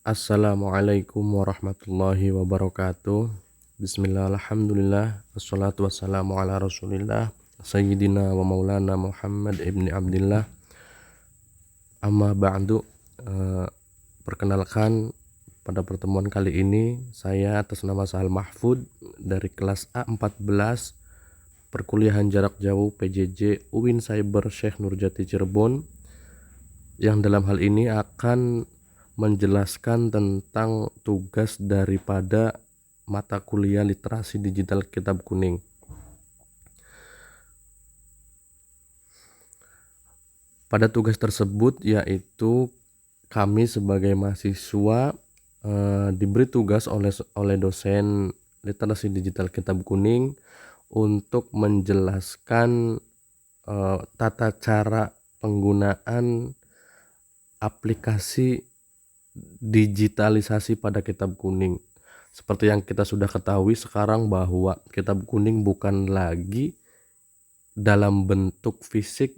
Assalamualaikum warahmatullahi wabarakatuh. Bismillah, alhamdulillah, wassalatu wassalamu ala rasulillah Sayyidina wa maulana Muhammad ibni Abdillah. Amma ba'du. Perkenalkan, pada pertemuan kali ini saya atas nama Sahal Mahfud dari kelas A14 perkuliahan jarak jauh PJJ UIN Cyber Syekh Nurjati Cirebon, yang dalam hal ini akan menjelaskan tentang tugas daripada mata kuliah literasi digital kitab kuning. Pada tugas tersebut yaitu kami sebagai mahasiswa diberi tugas oleh dosen literasi digital kitab kuning untuk menjelaskan tata cara penggunaan aplikasi digitalisasi pada kitab kuning. Seperti yang kita sudah ketahui sekarang bahwa kitab kuning bukan lagi dalam bentuk fisik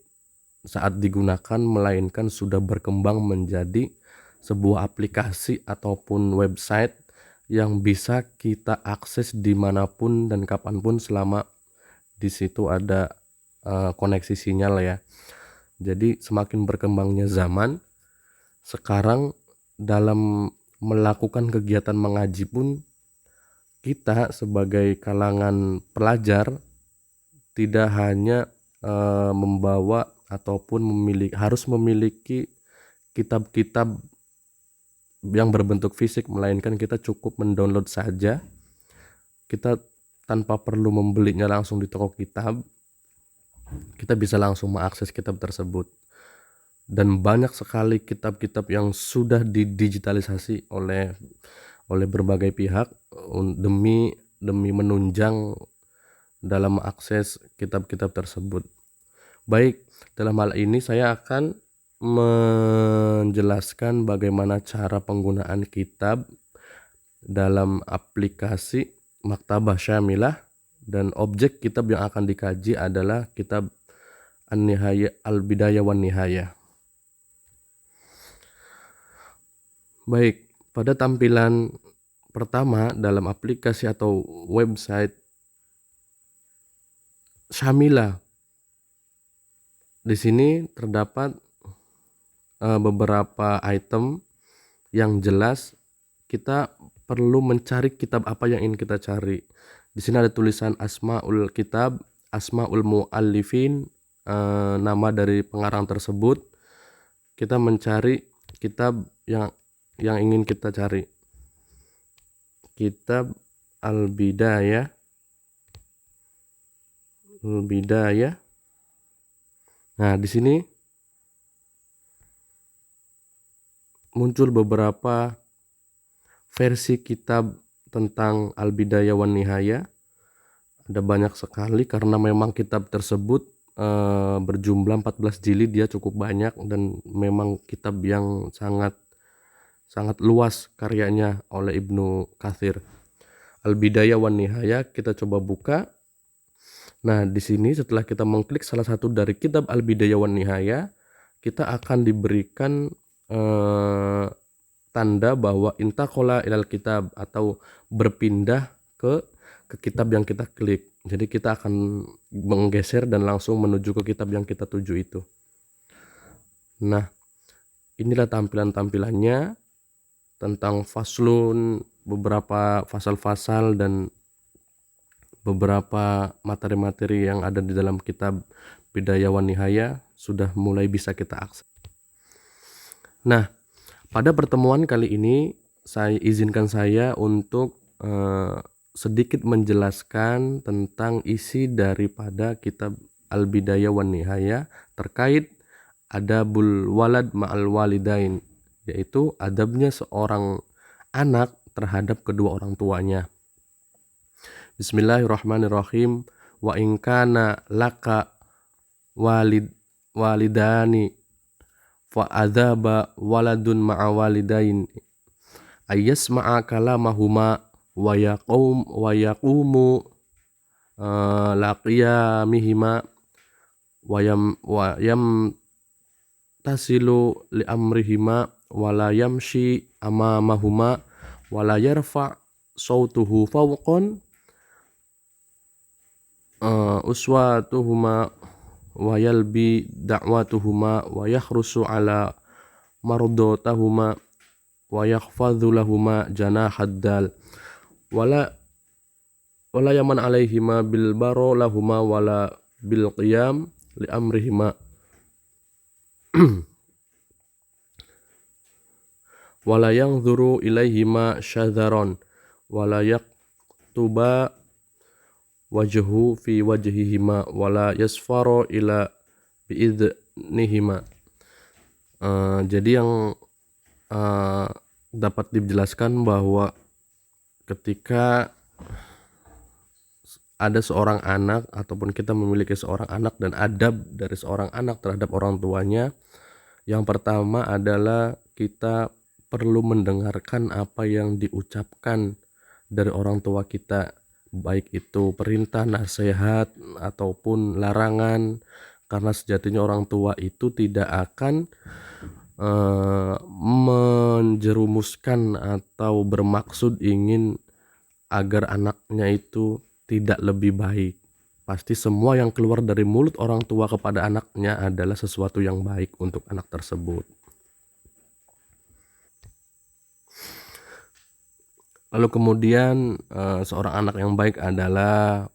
saat digunakan, melainkan sudah berkembang menjadi sebuah aplikasi ataupun website yang bisa kita akses dimanapun dan kapanpun selama di situ ada koneksi sinyal ya. Jadi semakin berkembangnya zaman, sekarang dalam melakukan kegiatan mengaji pun kita sebagai kalangan pelajar tidak hanya membawa ataupun harus memiliki kitab-kitab yang berbentuk fisik, melainkan kita cukup mendownload saja. Kita tanpa perlu membelinya langsung di toko kitab, kita bisa langsung mengakses kitab tersebut. Dan banyak sekali kitab-kitab yang sudah didigitalisasi oleh berbagai pihak demi menunjang dalam mengakses kitab-kitab tersebut. Baik, dalam hal ini saya akan menjelaskan bagaimana cara penggunaan kitab dalam aplikasi Maktabah Syamilah, dan objek kitab yang akan dikaji adalah kitab An-Nihayah, Al-Bidayah wan Nihayah. Baik, pada tampilan pertama dalam aplikasi atau website Syamilah, di sini terdapat beberapa item yang jelas kita perlu mencari kitab apa yang ingin kita cari. Di sini ada tulisan Asmaul Kitab, Asmaul Muallifin, nama dari pengarang tersebut. Kita mencari kitab yang ingin kita cari. Kitab Al-Bidayah. Nah, di sini muncul beberapa versi kitab tentang Al-Bidayah wan Nihayah. Ada banyak sekali karena memang kitab tersebut berjumlah 14 jilid, dia cukup banyak dan memang kitab yang sangat luas karyanya oleh Ibnu Katsir. Al-Bidayah wan Nihayah kita coba buka. Nah, di sini setelah kita mengklik salah satu dari kitab Al-Bidayah wan Nihayah, kita akan diberikan tanda bahwa intaqala ilal kitab, atau berpindah ke kitab yang kita klik. Jadi kita akan menggeser dan langsung menuju ke kitab yang kita tuju itu. Nah, inilah tampilannya tentang faslun, beberapa fasal-fasal dan beberapa materi-materi yang ada di dalam kitab Bidayah wan Nihayah sudah mulai bisa kita akses. Nah, pada pertemuan kali ini izinkan saya untuk sedikit menjelaskan tentang isi daripada kitab Al-Bidayah wan Nihayah terkait adabul walad ma'al walidain, yaitu adabnya seorang anak terhadap kedua orang tuanya. Bismillahirrahmanirrahim. Wa in kana laka walidani fa adzaba waladun ma'a walidain ayyasma'a kalamahuma wa yaqumu laqiyamihima wa yam tasilu li amrihima wala yamshi amamahuma wala yarfa' sautuhu fawqan uswatuhuma wa yalbi da'watuhuma wa yakhrusu ala mardatahuma wa yakhfadhu lahuma janahad dal wala yaman alaihima bil baro lahuma wala bil qiyam li amrihima wala yanzuru ilaihima syadharon wala yaktuba wajhu fi wajhihima wala yasfaro ila biidnihima. Jadi yang dapat dijelaskan bahwa ketika ada seorang anak ataupun kita memiliki seorang anak dan adab dari seorang anak terhadap orang tuanya, yang pertama adalah kita perlu mendengarkan apa yang diucapkan dari orang tua kita, baik itu perintah, nasihat ataupun larangan, karena sejatinya orang tua itu tidak akan menjerumuskan atau bermaksud ingin agar anaknya itu tidak lebih baik. Pasti semua yang keluar dari mulut orang tua kepada anaknya adalah sesuatu yang baik untuk anak tersebut. Lalu kemudian seorang anak yang baik adalah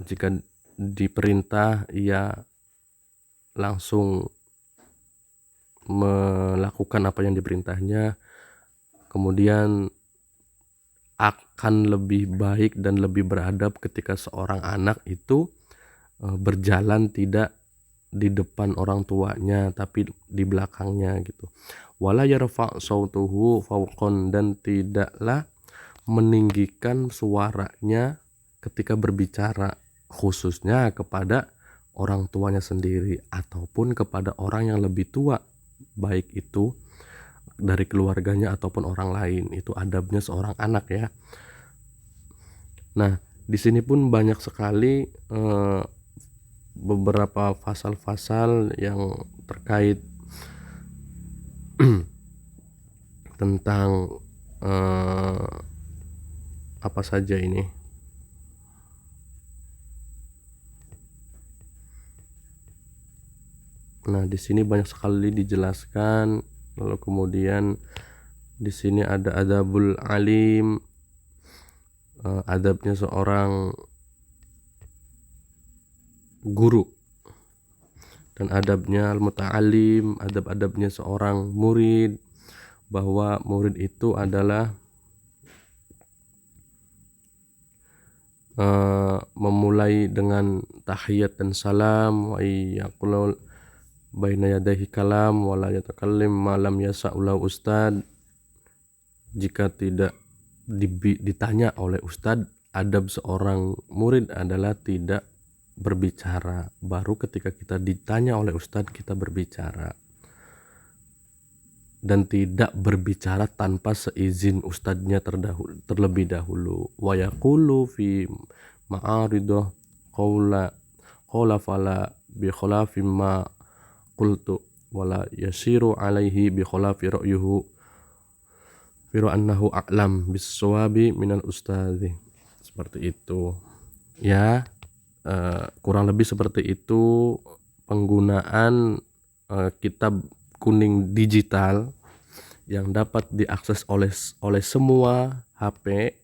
jika diperintah ia langsung melakukan apa yang diperintahnya, kemudian akan lebih baik dan lebih beradab ketika seorang anak itu berjalan tidak di depan orang tuanya tapi di belakangnya gitu. Wala yarfa' sautuhu fawqan, dan tidaklah meninggikan suaranya ketika berbicara, khususnya kepada orang tuanya sendiri ataupun kepada orang yang lebih tua, baik itu dari keluarganya ataupun orang lain. Itu adabnya seorang anak ya. Nah, di sini pun banyak sekali beberapa pasal-pasal yang terkait tentang apa saja ini. Nah, di sini banyak sekali dijelaskan. Lalu kemudian di sini ada adabul alim, adabnya seorang guru, dan adabnya al-muta'alim, adab-adabnya seorang murid, bahwa murid itu adalah memulai dengan tahiyat dan salam, wa yaqulu baina yadayhi kalam wa la yatakallim ma lam yasa'ulahu ustad. Jika tidak ditanya oleh ustad, adab seorang murid adalah tidak berbicara. Baru ketika kita ditanya oleh ustad kita berbicara, dan tidak berbicara tanpa seizin ustadznya terlebih dahulu. Wa yaqulu fi ma'aridah qawla fala bi khalafi ma qultu wala yasiru alaihi bi khalafi ra'yuhu firu annahu a'lam bis sawabi minal ustadzi. Seperti itu ya, kurang lebih seperti itu penggunaan kitab kuning digital yang dapat diakses oleh semua HP,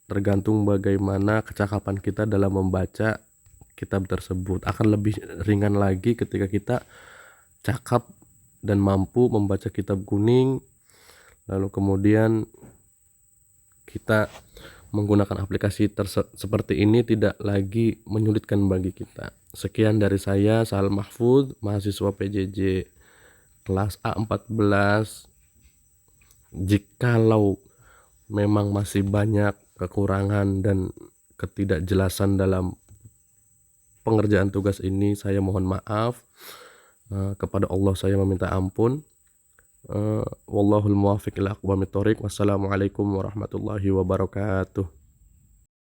tergantung bagaimana kecakapan kita dalam membaca kitab tersebut. Akan lebih ringan lagi ketika kita cakap dan mampu membaca kitab kuning, lalu kemudian kita menggunakan aplikasi seperti ini tidak lagi menyulitkan bagi kita. Sekian dari saya, Sahal Mahfud, mahasiswa PJJ kelas A14. Jikalau memang masih banyak kekurangan dan ketidakjelasan dalam pengerjaan tugas ini, saya mohon maaf. Kepada Allah saya meminta ampun. Wallahul muwaffiq ila aqwamit thoriq. Wassalamualaikum warahmatullahi wabarakatuh.